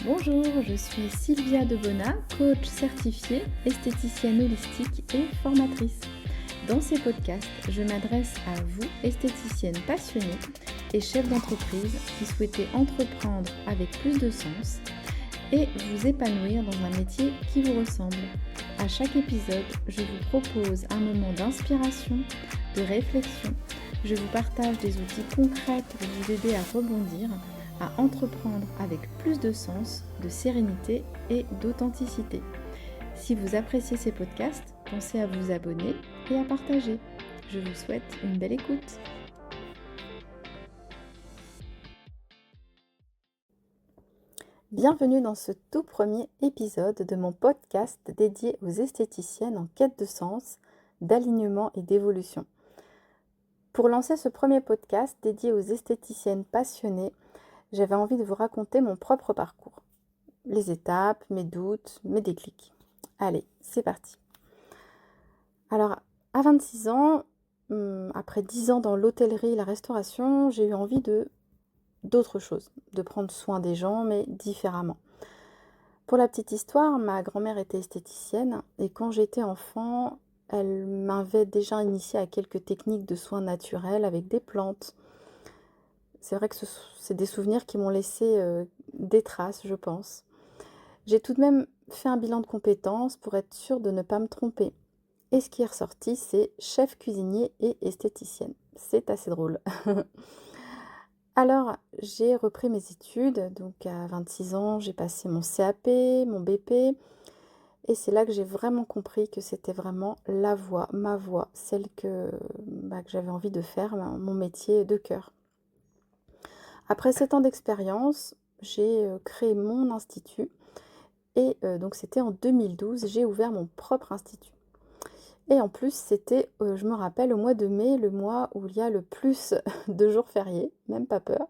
Bonjour, je suis Sylvia Debona, coach certifiée, esthéticienne holistique et formatrice. Dans ces podcasts, je m'adresse à vous, esthéticienne passionnée et chef d'entreprise qui souhaitez entreprendre avec plus de sens et vous épanouir dans un métier qui vous ressemble. À chaque épisode, je vous propose un moment d'inspiration, de réflexion. Je vous partage des outils concrets pour vous aider à rebondir, à entreprendre avec plus de sens, de sérénité et d'authenticité. Si vous appréciez ces podcasts, pensez à vous abonner et à partager. Je vous souhaite une belle écoute. Bienvenue dans ce tout premier épisode de mon podcast dédié aux esthéticiennes en quête de sens, d'alignement et d'évolution. Pour lancer ce premier podcast dédié aux esthéticiennes passionnées, j'avais envie de vous raconter mon propre parcours. Les étapes, mes doutes, mes déclics. Allez, c'est parti. Alors, à 26 ans, après 10 ans dans l'hôtellerie et la restauration, j'ai eu envie d'autre chose, de prendre soin des gens, mais différemment. Pour la petite histoire, ma grand-mère était esthéticienne et quand j'étais enfant, elle m'avait déjà initiée à quelques techniques de soins naturels avec des plantes. C'est vrai que c'est des souvenirs qui m'ont laissé des traces, je pense. J'ai tout de même fait un bilan de compétences pour être sûre de ne pas me tromper. Et ce qui est ressorti, c'est chef cuisinier et esthéticienne. C'est assez drôle. Alors, j'ai repris mes études. Donc, à 26 ans, j'ai passé mon CAP, mon BP. Et c'est là que j'ai vraiment compris que c'était vraiment la voie, ma voie, celle que j'avais envie de faire, mon métier de cœur. Après 7 ans d'expérience, j'ai créé mon institut. Et donc, c'était en 2012, j'ai ouvert mon propre institut. Et en plus, c'était, je me rappelle, au mois de mai, le mois où il y a le plus de jours fériés, même pas peur.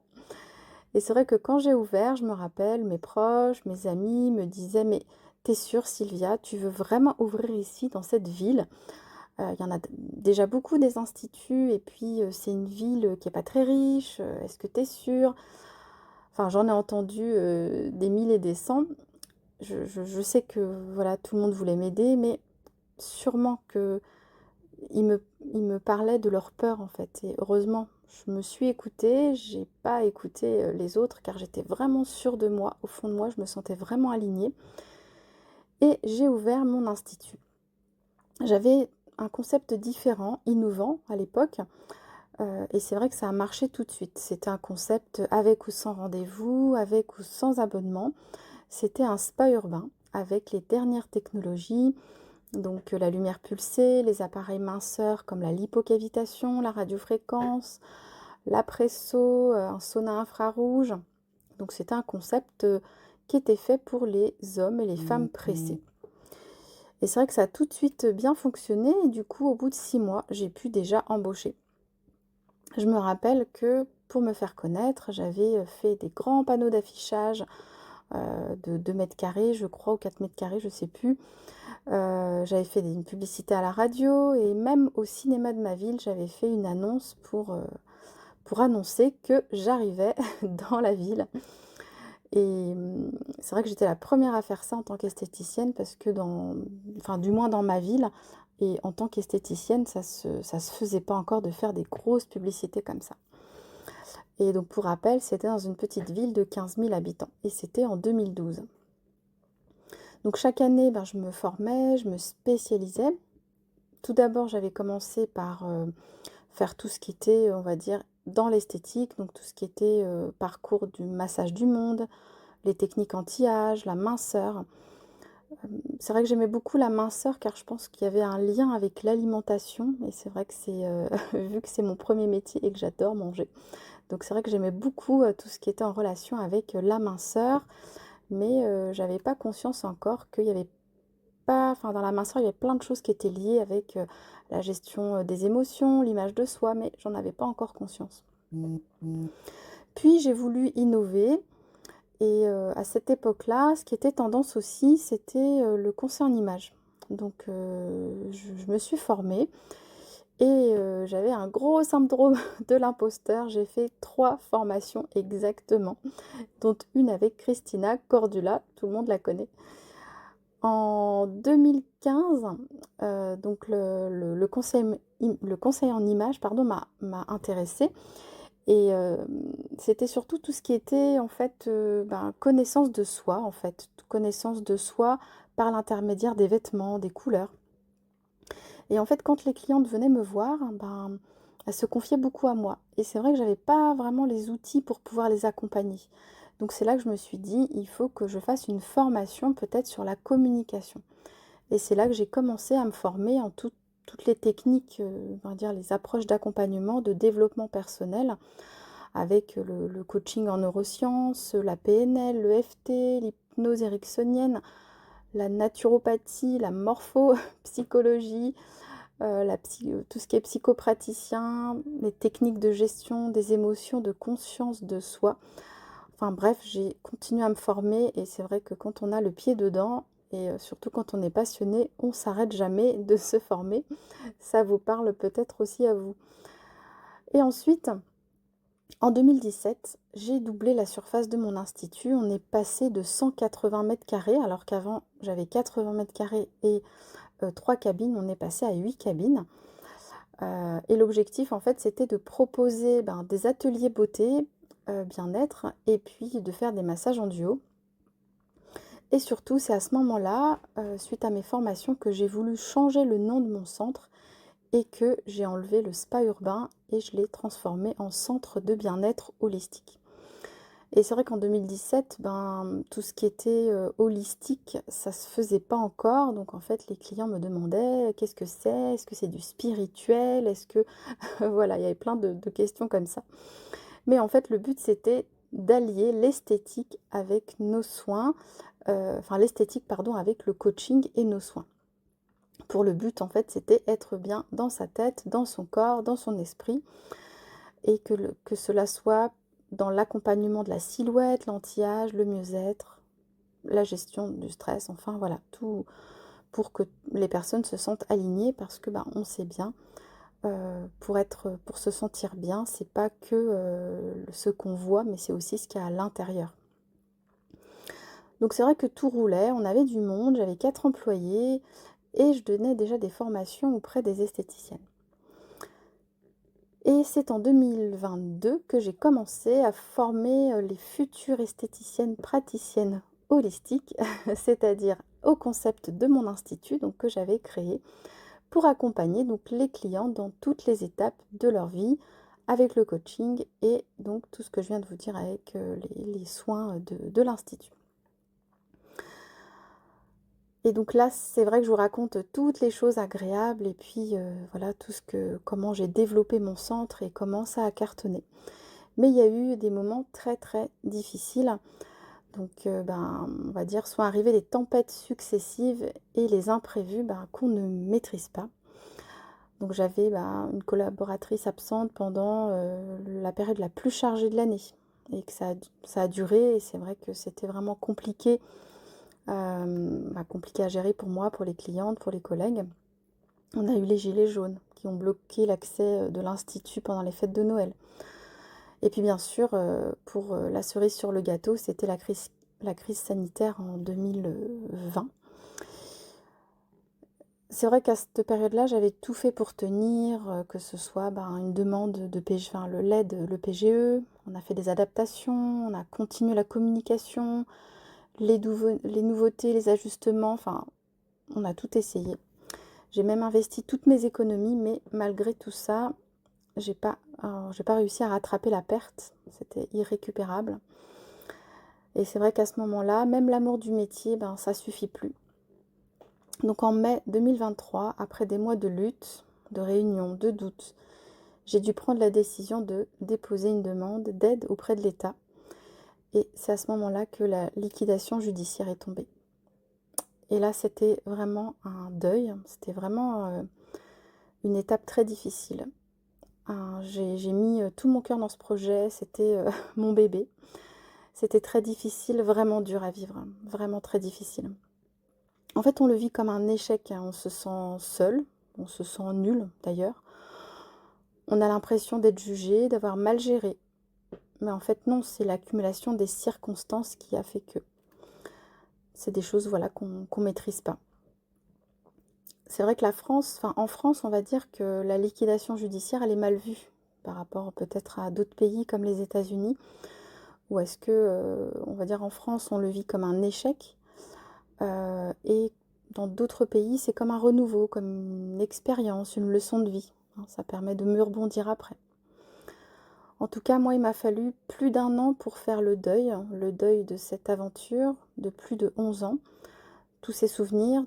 Et c'est vrai que quand j'ai ouvert, je me rappelle, mes proches, mes amis me disaient: «Mais t'es sûre Sylvia, tu veux vraiment ouvrir ici, dans cette ville? Il y en a déjà beaucoup des instituts et puis, c'est une ville qui est pas très riche, est-ce que t'es sûre?» Enfin, j'en ai entendu, des 1000 et des cents. Je sais que, voilà, tout le monde voulait m'aider, mais sûrement que Ils me ils me parlaient de leur peur, en fait, et heureusement, je me suis écoutée, j'ai pas écouté, les autres car j'étais vraiment sûre de moi. Au fond de moi, je me sentais vraiment alignée et j'ai ouvert mon institut. J'avais un concept différent, innovant à l'époque, et c'est vrai que ça a marché tout de suite. C'était un concept avec ou sans rendez-vous, avec ou sans abonnement. C'était un spa urbain avec les dernières technologies. Donc la lumière pulsée, les appareils minceurs comme la lipocavitation, la radiofréquence, la presso, un sauna infrarouge. Donc c'était un concept qui était fait pour les hommes et les femmes pressés. Et c'est vrai que ça a tout de suite bien fonctionné et du coup au bout de 6 mois, j'ai pu déjà embaucher. Je me rappelle que pour me faire connaître, j'avais fait des grands panneaux d'affichage de 2 mètres carrés, je crois, ou 4 mètres carrés, je ne sais plus. J'avais fait une publicité à la radio et même au cinéma de ma ville, j'avais fait une annonce pour annoncer que j'arrivais dans la ville. Et c'est vrai que j'étais la première à faire ça en tant qu'esthéticienne parce que du moins dans ma ville et en tant qu'esthéticienne, ça se faisait pas encore de faire des grosses publicités comme ça. Et donc pour rappel, c'était dans une petite ville de 15 000 habitants et c'était en 2012. Donc chaque année, je me formais, je me spécialisais. Tout d'abord, j'avais commencé par faire tout ce qui était, on va dire, dans l'esthétique, donc tout ce qui était parcours du massage du monde, les techniques anti-âge, la minceur. C'est vrai que j'aimais beaucoup la minceur car je pense qu'il y avait un lien avec l'alimentation et c'est vrai que c'est, vu que c'est mon premier métier et que j'adore manger, donc c'est vrai que j'aimais beaucoup tout ce qui était en relation avec la minceur, mais j'avais pas conscience encore qu'il y avait pas enfin dans la minceur, il y avait plein de choses qui étaient liées avec, la gestion, des émotions, l'image de soi, mais j'en avais pas encore conscience. Puis j'ai voulu innover et à cette époque-là, ce qui était tendance aussi, c'était, le conseil en images. Donc je me suis formée Et j'avais un gros syndrome de l'imposteur. J'ai fait 3 formations exactement, dont une avec Christina Cordula, tout le monde la connaît. En 2015, donc le conseil en images, pardon, m'a intéressée et c'était surtout tout ce qui était en fait, connaissance de soi en fait. Connaissance de soi par l'intermédiaire des vêtements, des couleurs. Et en fait, quand les clientes venaient me voir, elles se confiaient beaucoup à moi. Et c'est vrai que j'avais pas vraiment les outils pour pouvoir les accompagner. Donc c'est là que je me suis dit: «Il faut que je fasse une formation peut-être sur la communication». Et c'est là que j'ai commencé à me former en toutes les techniques, on va dire les approches d'accompagnement, de développement personnel avec le coaching en neurosciences, la PNL, le l'EFT, l'hypnose ericksonienne, la naturopathie, la morphopsychologie, tout ce qui est psychopraticien, les techniques de gestion des émotions, de conscience de soi. Enfin bref, j'ai continué à me former et c'est vrai que quand on a le pied dedans et surtout quand on est passionné, on s'arrête jamais de se former. Ça vous parle peut-être aussi à vous. Et ensuite, en 2017, j'ai doublé la surface de mon institut. On est passé de 180 mètres carrés, alors qu'avant j'avais 80 mètres carrés et 3 cabines. On est passé à 8 cabines. Et l'objectif, en fait, c'était de proposer des ateliers beauté, bien-être, et puis de faire des massages en duo. Et surtout, c'est à ce moment-là, suite à mes formations, que j'ai voulu changer le nom de mon centre et que j'ai enlevé le spa urbain et je l'ai transformé en centre de bien-être holistique. Et c'est vrai qu'en 2017, tout ce qui était holistique, ça se faisait pas encore. Donc en fait, les clients me demandaient qu'est-ce que c'est? Est-ce que c'est du spirituel? Est-ce que voilà, il y avait plein de questions comme ça. Mais en fait, le but, c'était d'allier l'esthétique avec nos soins, l'esthétique, pardon, avec le coaching et nos soins. Pour le but, en fait, c'était être bien dans sa tête, dans son corps, dans son esprit, et que cela soit dans l'accompagnement de la silhouette, l'anti-âge, le mieux-être, la gestion du stress, enfin voilà, tout pour que les personnes se sentent alignées parce que on sait bien, pour se sentir bien, c'est pas que ce qu'on voit, mais c'est aussi ce qu'il y a à l'intérieur. Donc c'est vrai que tout roulait, on avait du monde, j'avais 4 employés et je donnais déjà des formations auprès des esthéticiennes. Et c'est en 2022 que j'ai commencé à former les futures esthéticiennes praticiennes holistiques, c'est-à-dire au concept de mon institut donc, que j'avais créé pour accompagner donc, les clients dans toutes les étapes de leur vie avec le coaching et donc tout ce que je viens de vous dire avec les soins de l'institut. Et donc là, c'est vrai que je vous raconte toutes les choses agréables et puis voilà comment j'ai développé mon centre et comment ça a cartonné. Mais il y a eu des moments très très difficiles. Donc on va dire sont arrivées les tempêtes successives et les imprévus qu'on ne maîtrise pas. Donc j'avais une collaboratrice absente pendant la période la plus chargée de l'année et que ça a duré et c'est vrai que c'était vraiment compliqué. Compliqué à gérer pour moi, pour les clientes, pour les collègues. On a eu les gilets jaunes qui ont bloqué l'accès de l'institut pendant les fêtes de Noël. Et puis bien sûr, pour la cerise sur le gâteau, c'était la crise sanitaire en 2020. C'est vrai qu'à cette période-là, j'avais tout fait pour tenir, que ce soit une demande de l'aide, le PGE, on a fait des adaptations, on a continué la communication, les nouveautés, les ajustements, enfin, on a tout essayé. J'ai même investi toutes mes économies, mais malgré tout ça, j'ai pas réussi à rattraper la perte. C'était irrécupérable. Et c'est vrai qu'à ce moment-là, même l'amour du métier, ça suffit plus. Donc en mai 2023, après des mois de lutte, de réunions, de doutes, j'ai dû prendre la décision de déposer une demande d'aide auprès de l'État. Et c'est à ce moment-là que la liquidation judiciaire est tombée. Et là, c'était vraiment un deuil, c'était vraiment une étape très difficile. J'ai mis tout mon cœur dans ce projet, c'était mon bébé. C'était très difficile, vraiment dur à vivre, vraiment très difficile. En fait, on le vit comme un échec, on se sent seul, on se sent nul d'ailleurs. On a l'impression d'être jugé, d'avoir mal géré. Mais en fait, non, c'est l'accumulation des circonstances qui a fait que. C'est des choses, voilà, qu'on maîtrise pas. C'est vrai que en France, on va dire que la liquidation judiciaire, elle est mal vue par rapport peut-être à d'autres pays comme les États-Unis, ou est-ce que, on va dire en France, on le vit comme un échec, et dans d'autres pays, c'est comme un renouveau, comme une expérience, une leçon de vie, hein. Ça permet de mieux rebondir après. En tout cas, moi, il m'a fallu plus d'1 an pour faire le deuil de cette aventure de plus de 11 ans. Tous ces souvenirs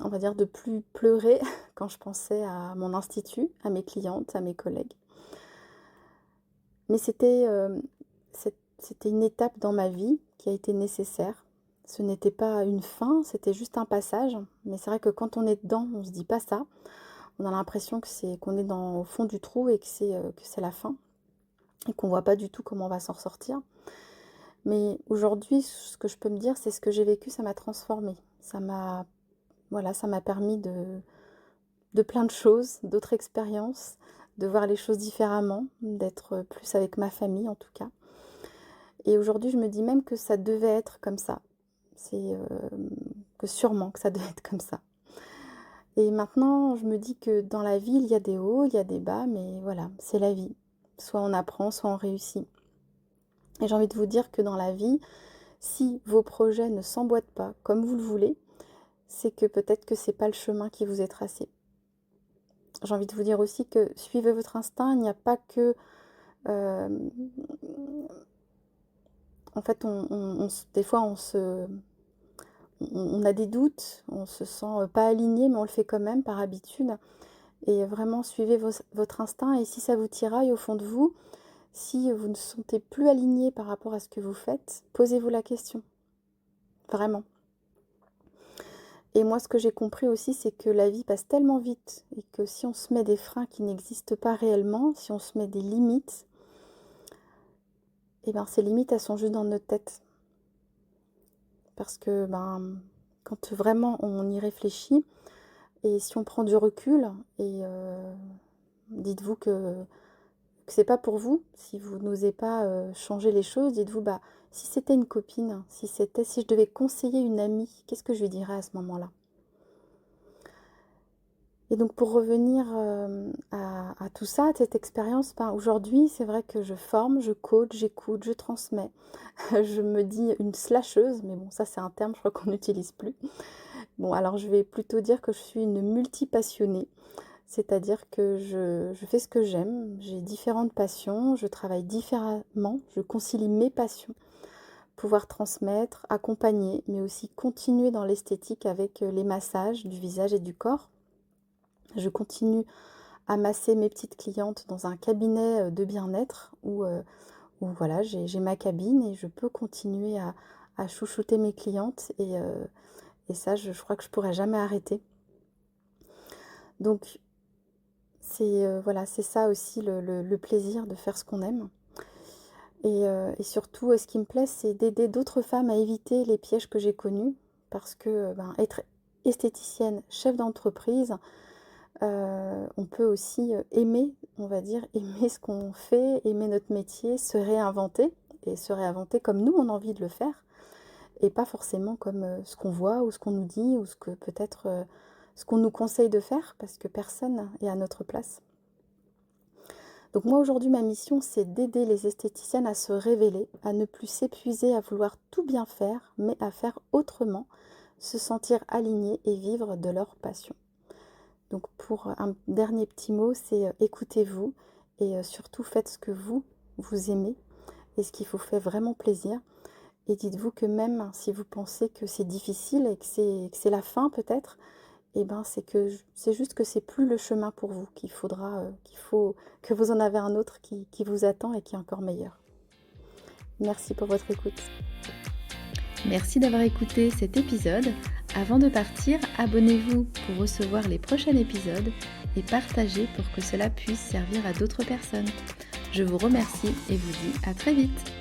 on va dire, de plus pleurer quand je pensais à mon institut, à mes clientes, à mes collègues. Mais c'était une étape dans ma vie qui a été nécessaire. Ce n'était pas une fin, c'était juste un passage. Mais c'est vrai que quand on est dedans, on ne se dit pas ça. On a l'impression qu'on est au fond du trou et que c'est la fin. Et qu'on ne voit pas du tout comment on va s'en ressortir. Mais aujourd'hui, ce que je peux me dire, c'est ce que j'ai vécu, ça m'a transformée. Ça m'a permis de plein de choses, d'autres expériences, de voir les choses différemment, d'être plus avec ma famille en tout cas. Et aujourd'hui, je me dis même que ça devait être comme ça. Que sûrement que ça devait être comme ça. Et maintenant, je me dis que dans la vie, il y a des hauts, il y a des bas, mais voilà, c'est la vie. Soit on apprend, soit on réussit. Et j'ai envie de vous dire que dans la vie, si vos projets ne s'emboîtent pas comme vous le voulez, c'est que peut-être que c'est pas le chemin qui vous est tracé. J'ai envie de vous dire aussi que suivez votre instinct, il n'y a pas que... en fait, des fois, on a des doutes, on se sent pas aligné, mais on le fait quand même par habitude. Et vraiment, suivez votre instinct. Et si ça vous tiraille au fond de vous, si vous ne sentez plus aligné par rapport à ce que vous faites, posez-vous la question. Vraiment. Et moi, ce que j'ai compris aussi, c'est que la vie passe tellement vite et que si on se met des freins qui n'existent pas réellement, si on se met des limites, et ben ces limites, elles sont juste dans notre tête. Parce que quand vraiment on y réfléchit, et si on prend du recul, et dites-vous que c'est pas pour vous, si vous n'osez pas changer les choses, dites-vous, si c'était une copine, si je devais conseiller une amie, qu'est-ce que je lui dirais à ce moment-là? Et donc pour revenir à tout ça, à cette expérience, aujourd'hui, c'est vrai que je forme, je coach, j'écoute, je transmets. Je me dis une slasheuse, mais bon, ça c'est un terme, je crois qu'on n'utilise plus. Bon, alors je vais plutôt dire que je suis une multipassionnée, c'est-à-dire que je fais ce que j'aime, j'ai différentes passions, je travaille différemment, je concilie mes passions, pouvoir transmettre, accompagner, mais aussi continuer dans l'esthétique avec les massages du visage et du corps. Je continue à masser mes petites clientes dans un cabinet de bien-être où voilà, j'ai ma cabine et je peux continuer à chouchouter mes clientes et ça, je crois que je pourrais jamais arrêter. Donc, voilà, c'est ça aussi le plaisir de faire ce qu'on aime. Et surtout, ce qui me plaît, c'est d'aider d'autres femmes à éviter les pièges que j'ai connus. Parce que être esthéticienne, chef d'entreprise, on peut aussi aimer, on va dire, aimer ce qu'on fait, aimer notre métier, se réinventer. Et se réinventer comme nous, on a envie de le faire. Et pas forcément comme ce qu'on voit ou ce qu'on nous dit ou ce qu'on nous conseille de faire. Parce que personne est à notre place. Donc moi aujourd'hui ma mission c'est d'aider les esthéticiennes à se révéler, à ne plus s'épuiser à vouloir tout bien faire, mais à faire autrement, se sentir alignées et vivre de leur passion. Donc pour un dernier petit mot, c'est écoutez-vous et surtout faites ce que vous aimez et ce qui vous fait vraiment plaisir. Et dites-vous que même si vous pensez que c'est difficile et que c'est la fin peut-être, c'est juste que c'est plus le chemin pour vous, qu'il faut que vous en avez un autre qui vous attend et qui est encore meilleur. Merci pour votre écoute. Merci d'avoir écouté cet épisode. Avant de partir, abonnez-vous pour recevoir les prochains épisodes et partagez pour que cela puisse servir à d'autres personnes. Je vous remercie et vous dis à très vite.